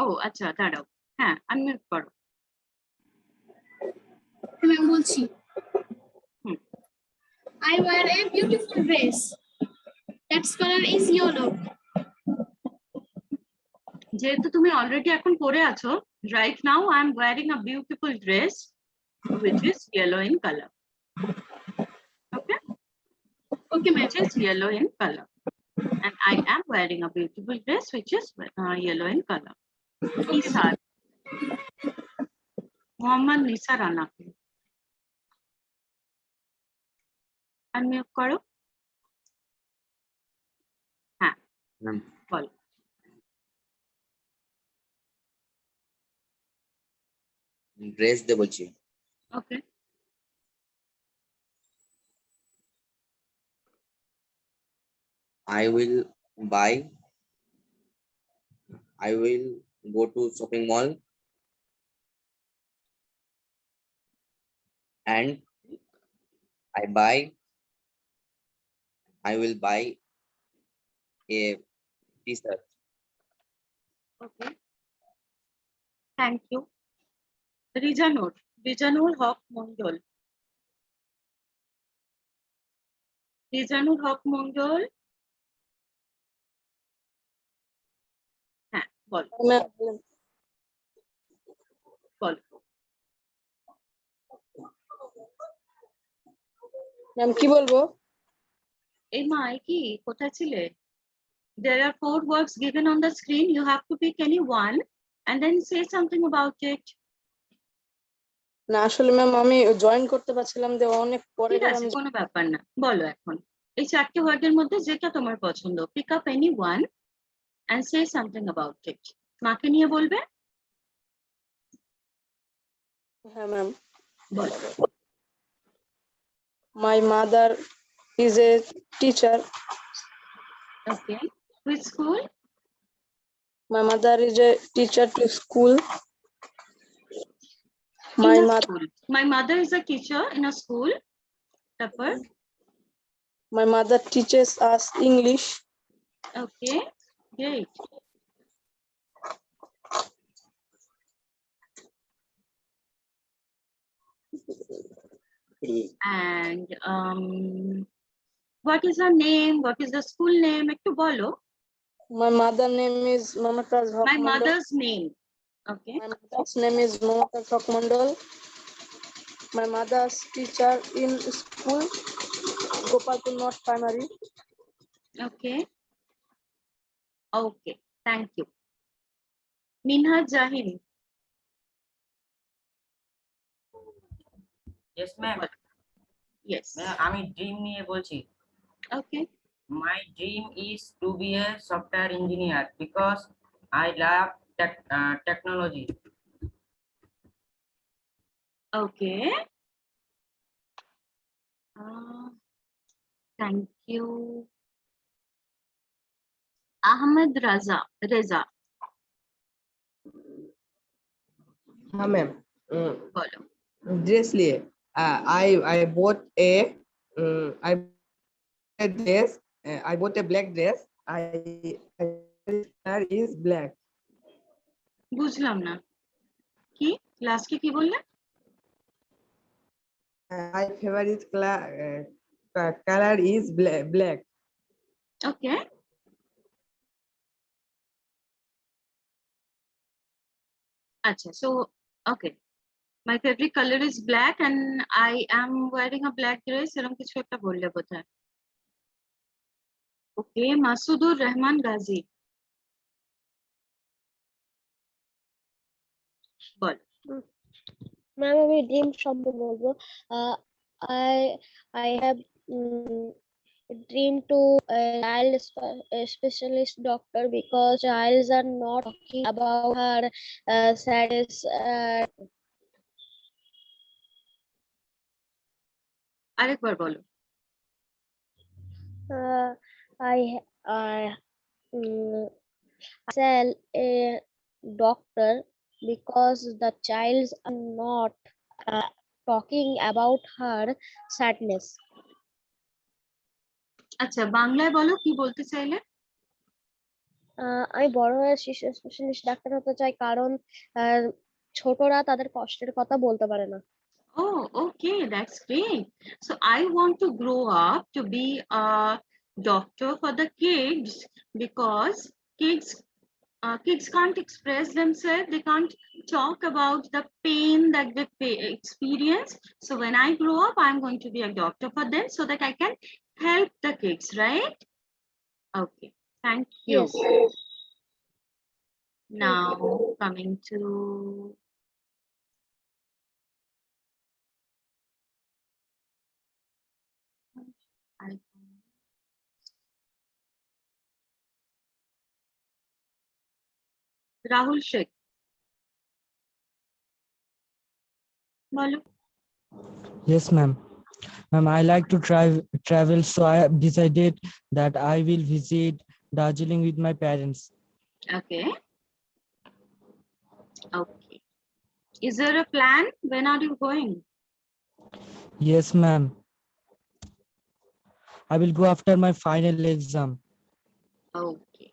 ও আচ্ছা, দাঁড়াও, হ্যাঁ আনমিউট করো। ম্যাম বলছি, I wear a beautiful dress. Its color is yellow. যেহেতু তুমি অলরেডি এখন পরে আছো, right now I am wearing a beautiful dress which is yellow in color. Okay, Okay, ma'am. which is yellow in color, and I am wearing a beautiful dress which is yellow in color. Nisar, Muhammad Nisar Rana, unmute করো। হ্যাঁ বলো। Dress দে বলছি। ওকে, I will go to shopping mall and I will buy a t-shirt. Okay, thank you. Rezanur Haque Mondal, Rezanur Haque Mondal, হ্যাঁ বল বল। Ma'am কি বলবো? এই মা কি কোথায় ছিলে? There are 4 words given on the screen. You have to pick any one and then say something about it. না আসলে ম্যাম আমি জয়েন করতে পারছিলাম, যে অনেক পরে ঠিক আছে, কোনো ব্যাপার না, বলো এখন এই 4টে ওয়ার্ডের মধ্যে যেটা তোমার পছন্দ। Pick up any one and say something about it. মাকে নিয়ে বলবে। হ্যাঁ ম্যাম। বলো। My mother is a teacher. Okay, which school? My mother is a teacher to school. My mother is a teacher in a school. তারপর My mother teaches us English. Okay, great. And what is her name? What is the school name? একটু বলো। My mother name is Mamtaz Haq My Mandal. mother's name. Okay. My mother's name is Mamtaz Haq Mandal. My mother's teacher in school, Gopalpur North Primary. Okay. Okay, thank you. Minhaj Jahin. Yes, ma'am. Yes. আমি dream নিয়ে বলছি। Okay. My dream is to be a software engineer because I love technology. Okay. Thank you. Ahmed Reza. हाँ ma'am, बोलो। Dress लिए I bought a dress. I bought a black dress. Color is black. বুঝলাম না কি লাস্টে কি বললে? My favorite color color is black. Okay. Acha, so okay. My favorite color is black and I am wearing a black dress. এরকম কিছু একটা বললে বোধহয়। Okay, মাসুদুর রহমান গাজী। বল। ম্যাম আমি ড্রিম সম্পর্কে বলবো। I have dream to a child specialist doctor because childs are not talking about her sadness. আরেকবার বলো। I sell a doctor because the childs are not talking about her sadness. আচ্ছা বাংলায় বলো কি বলতে চাইলে? আমি বড় হয়ে শিশু স্পেশালিস্ট ডাক্তার হতে চাই কারণ ছোটরা তাদের কষ্টের কথা বলতে পারে না। Oh, okay, that's great. So I want to grow up to be a doctor for the kids because kids can't express themselves. They can't talk about the pain that they experience. So when I grow up, I'm going to be a doctor for them so that I can help the kids, right? Okay, thank you. Yes. Now coming to Rahul Sheikh. Bolo. Yes, ma'am. Ma'am, I like to travel, so I have decided that I will visit Darjeeling with my parents. Okay. Okay. Is there a plan? When are you going? Yes, ma'am. I will go after my final exam. Okay.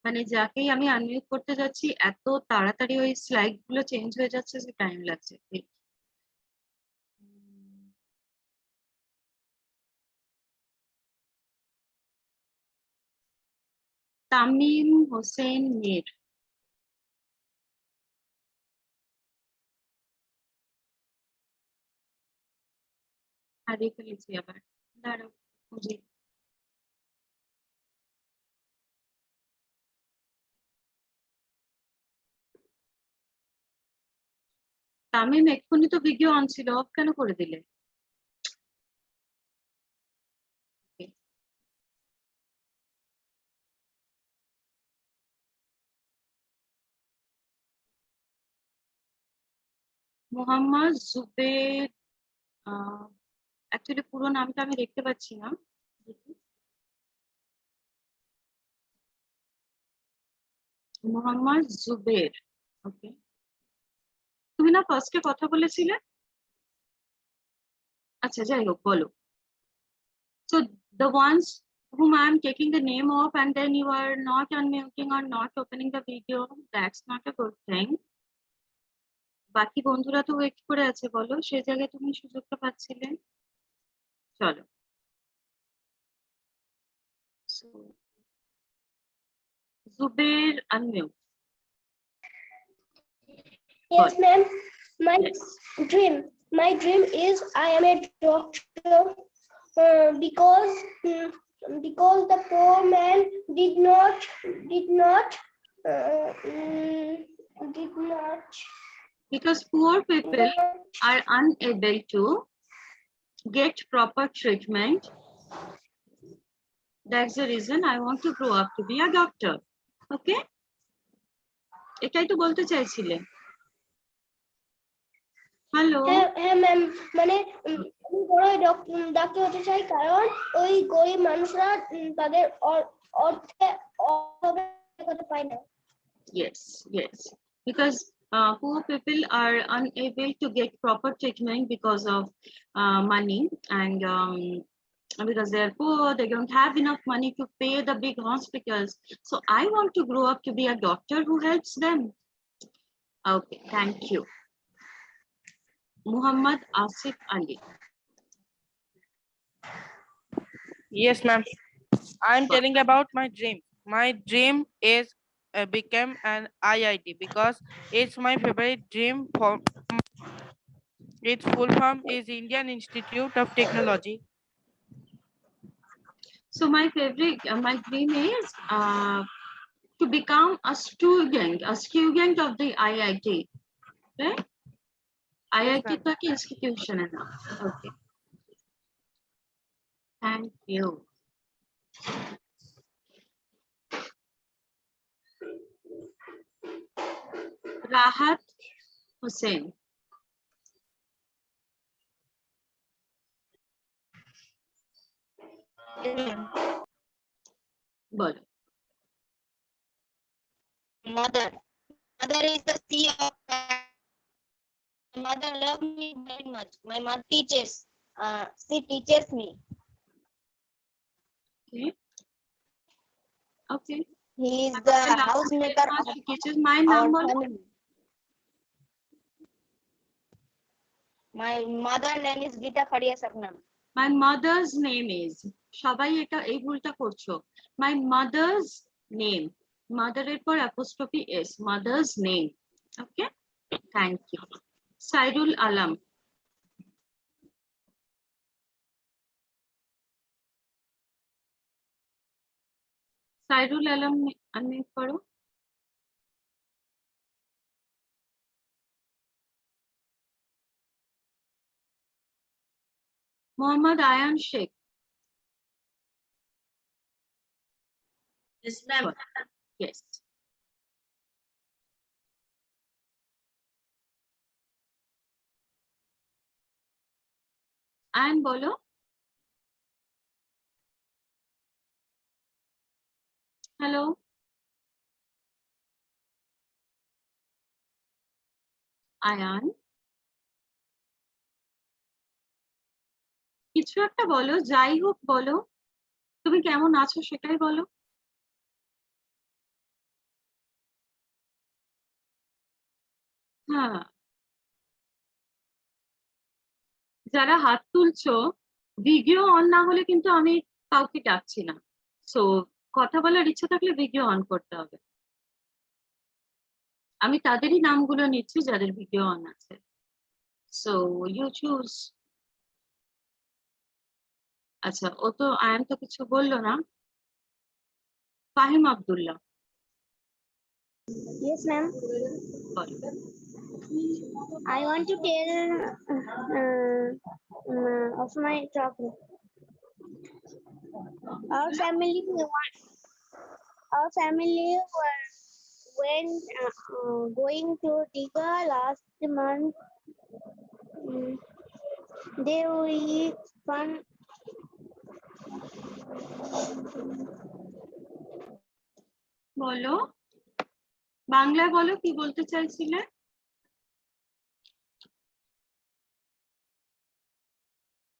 মানে যাকেই আমি unmute করতে যাচ্ছি এত তাড়াতাড়ি ওই slide গুলো change হয়ে যাচ্ছে যে টাইম লাগছে। তামিম হোসেন মীর। হারিয়ে ফেলেছি আবার, দাঁড়াও খুঁজি। তামিম এক্ষুনি তো ভিডিও অন ছিল, অফ কেন করে দিলে? মোহাম্মদ জুবের, অ্যাকচুয়ালি পুরো নামটা আমি দেখতে পাচ্ছি না। মোহাম্মদ জুবের। ওকে, তুমি না ফার্স্টে কথা বলেছিলে? আচ্ছা যাই হোক, বলো। So the ones whom I am taking the name of and then you are not unmuting or not opening the video, that's not a good thing. বাকি বন্ধুরা তো ওয়েট করে আছে, বলো সে জায়গায় তুমি সুযোগটা পাচ্ছিলে। চলো। Zuber unmute. Yes, ma'am. My dream is I am a doctor because the poor man did not Because poor people are unable to get proper treatment. That's the reason I want to grow up to be a doctor. Okay? এটাই তো বলতে চাইছিলে। Hello. হ্যাঁ ma'am, মানে আমি বড় doctor হতে চাই কারণ ওই গরিব মানুষরা তাদের Yes, yes. Because poor people are unable to get proper treatment because of money, and because they're poor, they don't have enough money to pay the big hospitals. So I want to grow up to be a doctor who helps them. Okay, thank you. Muhammad Asif Ali. Yes, ma'am. I'm telling about my dream. My dream is become an IIT because it's my favorite dream. For its full form is Indian Institute of Technology. So my favorite, my dream is to become a student of the IIT. Right? IIT like institution enough. Okay. Thank you. Rahat Hussain. Bolo. Mother. Mother is the sea of mother loves me very much. My mother teaches. She teaches me. Okay. Okay. He is the housemaker of Which is my our number. family. My mother name is Gita Faria Sarnam. My mother's name is সবাই এটা এই ভুলটা করছো my mother's name mother এর পর apostrophe s mother's name okay thank you Sairul Alam Sairul Alam unmute করো Mohammad Ayan Sheikh. Yes, ma'am. Yes. Ayan bolo. Hello. Ayan. কিছু একটা বলো যাই হোক বলো তুমি কেমন আছো সেটাই বলো হ্যাঁ যারা হাত তুলছো ভিডিও অন না হলে কিন্তু আমি কাউকে ডাকছি না সো কথা বলার ইচ্ছা থাকলে ভিডিও অন করতে হবে আমি তাদেরই নামগুলো নিচ্ছি যাদের ভিডিও অন আছে সো ইউ চুজ আচ্ছা ও তো আয়ান তো কিছু বললো না Fahim Abdullah Yes, ma'am. I want to tell of my topic. Our family went going to Diga last month. They were fun. বলো বাংলায় বলো কি বলতে চাইছিলে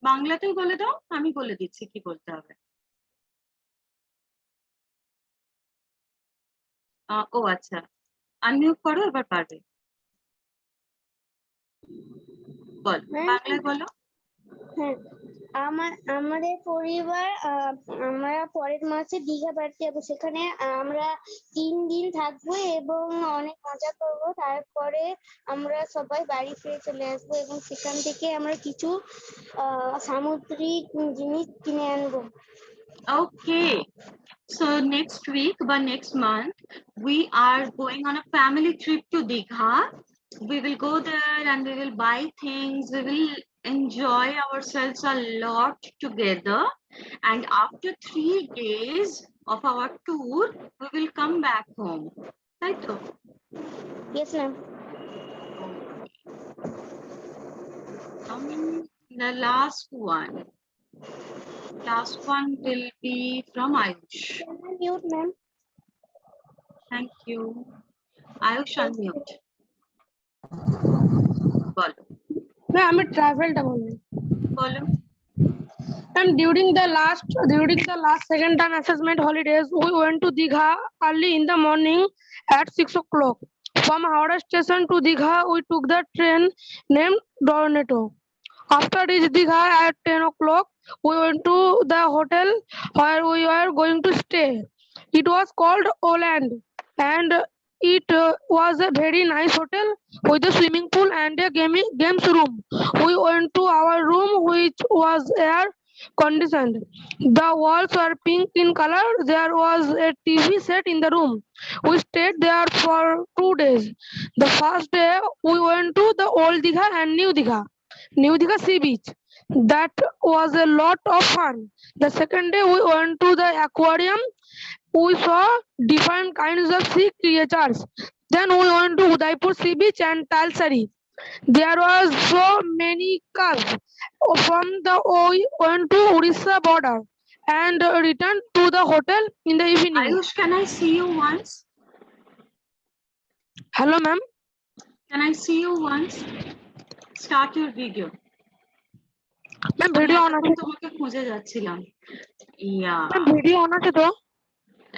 বাংলাতেই বলে দাও আমি বলে দিচ্ছি কি বলতে হবে ও আচ্ছা আনমিউট করো এবার পারবে বল বাংলায় বলো হ্যাঁ আমাদের পরিবার আমরা পরের মাসে দীঘা বেড়াতে যাবো সেখানে আমরা 3 দিন থাকবো এবং অনেক মজা করবো তারপরে আমরা সবাই বাড়ি ফিরে চলে আসবো এবং সেখান থেকে আমরা কিছু সামুদ্রিক জিনিস কিনে আনবো Okay, so next week but next month we are going on a family trip to Digha. We will go there and we will buy things. We will enjoy ourselves a lot together. And after 3 days of our tour, we will come back home. Right? Yes, ma'am. The last one. Last one will be from Ayush. Mute, ma'am. Thank you. Ayush, unmute. বলো ma'am আমি ট্রাভেলটা বলবো বলো ma'am during the last second term assessment holidays we went to Digha early in the morning at 6 o'clock. From Howrah station to Digha we took the train named Dorneto. After reach Digha at 10 o'clock we went to the hotel where we were going to stay. It was called Oland and it was a very nice hotel with a swimming pool and a games room. We went to our room which was air conditioned. The walls were pink in color. There was a TV set in the room. We stayed there for 2 days. The first day we went to the old Digha and New Digha sea beach. That was a lot of fun. The second day we went to the aquarium. We saw different kinds of sea creatures. Then we went to Udaipur sea beach and Talsari. There was so many cars. From the we went to Orissa border and returned to the hotel in the evening. Ayush, can I see you once? Hello, ma'am. Can I see you once? Start your video. Ma'am, video on আছে তোমাকে খুঁজে যাচ্ছিলাম। ইয়া ma'am, video on আছে তো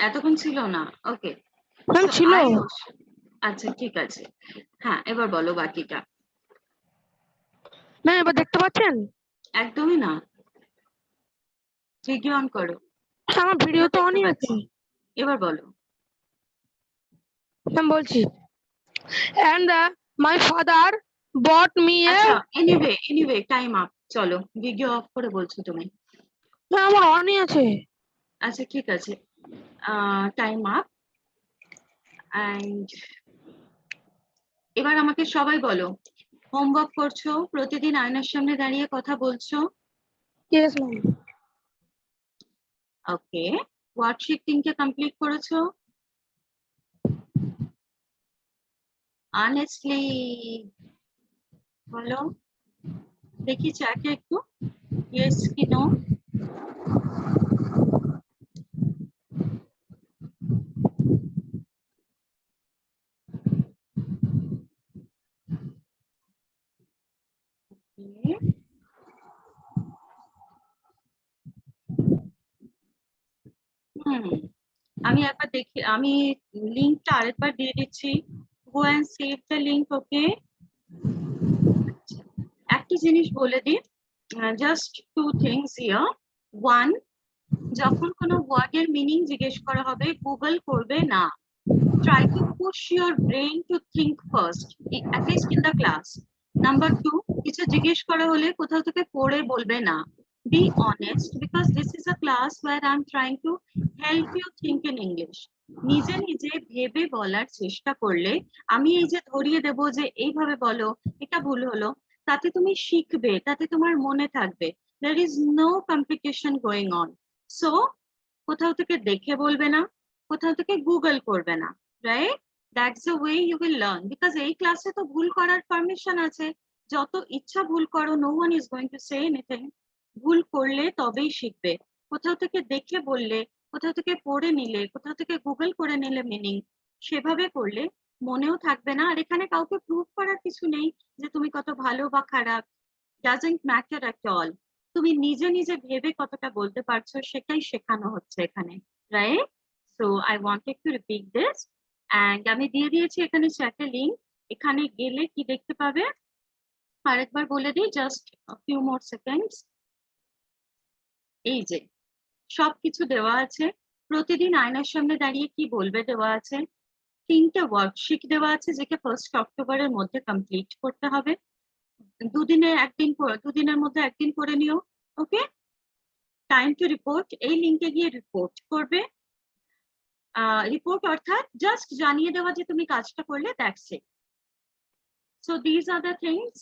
এতক্ষণ ছিল না। Okay ma'am ছিল। আচ্ছা ঠিক আছে, হ্যাঁ এবার বলো বাকিটা। ম্যাম এবার দেখতে পাচ্ছেন? একদমই না, ভিডিও অন করো। আমার ভিডিও তো অনই আছে। এবার বলো। ম্যাম বলছি and my father bought me a আচ্ছা এনিওয়ে টাইম আপ। চলো ভিডিও অফ করে বলছো তুমি। না আমার অনই আছে। আচ্ছা ঠিক আছে, টাইম আপ। এন্ড এবার আমাকে সবাই বলো, হোমওয়ার্ক করছো, প্রতিদিন আয়নার সামনে দাঁড়িয়ে কথা বলছো? Yes ma'am. Okay, worksheet 3 complete করেছো? অনেস্টলি বলো, দেখি চ্যাটে একটু ইয়েস কি নো। আমি একবার দেখি, আমি লিংকটা আরেকবার দিয়ে দিচ্ছি। Go and save the link. Okay, একটা জিনিস বলে দিই, জাস্ট 2 থিংস হিয়ার। 1, যখন কোনো ওয়ার্ডের মিনিং জিজ্ঞেস করা হবে গুগল করবে না। Try to push your brain to think first, at least in the class. Number 2, কিছু জিজ্ঞেস করা হলে কোথাও থেকে পড়ে বলবে না। Be honest, because this is a class where I'm trying to help you think in English. নিজে নিজে ভেবে বলার চেষ্টা করলে, আমি এই যে ধরিয়ে দেব যে এইভাবে বলো, এটা ভুল হলো, তাতে তুমি শিখবে, তাতে তোমার মনে থাকবে। There is no competition going on. So কোথাও থেকে দেখে বলবে না, কোথাও থেকে গুগল করবে না, right? That's the way you will learn, because এই ক্লাসে তো ভুল করার পারমিশন আছে, যত ইচ্ছা ভুল করো, no one is going to say anything. ভুল করলে তবেই শিখবে। কোথাও থেকে দেখে বললে, কোথাও থেকে পড়ে নিলে, কোথাও থেকে গুগল করে নিলে মিনিং, সেভাবে করলে মনেও থাকবে না। আর এখানে কাউকে প্রুভ করার কিছু নেই যে তুমি কত ভালো বা খারাপ, doesn't matter at all. তুমি নিজে নিজে ভেবে কতটা বলতে পারছো সেটাই শেখানো হচ্ছে এখানে, right? So I wanted to repeat this, and আমি দিয়ে দিয়েছি এখানে চ্যাটে লিংক। এখানে গেলে কি দেখতে পাবে আরেকবার বলে দিই, just a few more seconds. এই যে সবকিছু দেওয়া আছে, প্রতিদিন আয়নার সামনে দাঁড়িয়ে কি বলবে দেওয়া আছে, 3টে ওয়ার্কশিট দেওয়া আছে যেটা 1 অক্টোবরের মধ্যে কমপ্লিট করতে হবে। দুদিনের মধ্যে একদিন করে নিও। ওকে, টাইম টু রিপোর্ট, এই লিংকে গিয়ে রিপোর্ট করবে। রিপোর্ট অর্থাৎ জাস্ট জানিয়ে দেওয়া যে তুমি কাজটা করলে, that's it. So this are the things.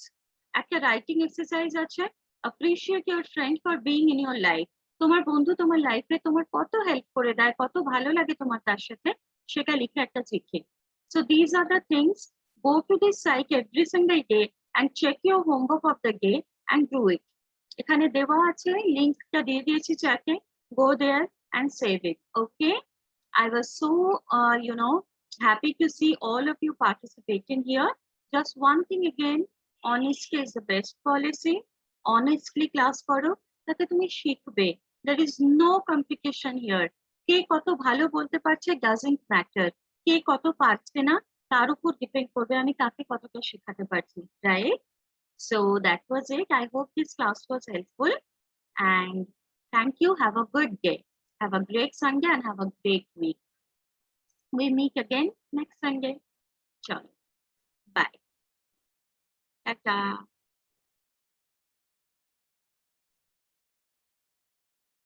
একটা রাইটিং এক্সারসাইজ আছে, appreciate your friend for being in your life. তোমার বন্ধু তোমার লাইফে তোমার কত হেল্প করে দেয়, কত ভালো লাগে তোমার তার সাথে, সেটা লিখে একটা চিঠি। So this are the things. Go to this site every single day and check your homework of the day and do it. এখানে দেওয়া আছে, লিঙ্কটা দিয়ে দিয়েছি চ্যাটে, go there and save it. Okay, I was so happy to see all of you participating here. Just one thing again, honesty is the best policy. Honestly class করো, তাতে তুমি শিখবে. There is no competition here. কে কত ভালো বলতে পারছে doesn't matter. কে কত পারছে না তার উপর ডিপেন্ড করবে আমি তাকে কতটা শেখাতে পারছি, right? So that was it. I hope this class was helpful, and thank you. Have a good day. Have a great Sunday and have a great week. We meet again next Sunday. Ciao. Bye. Tata.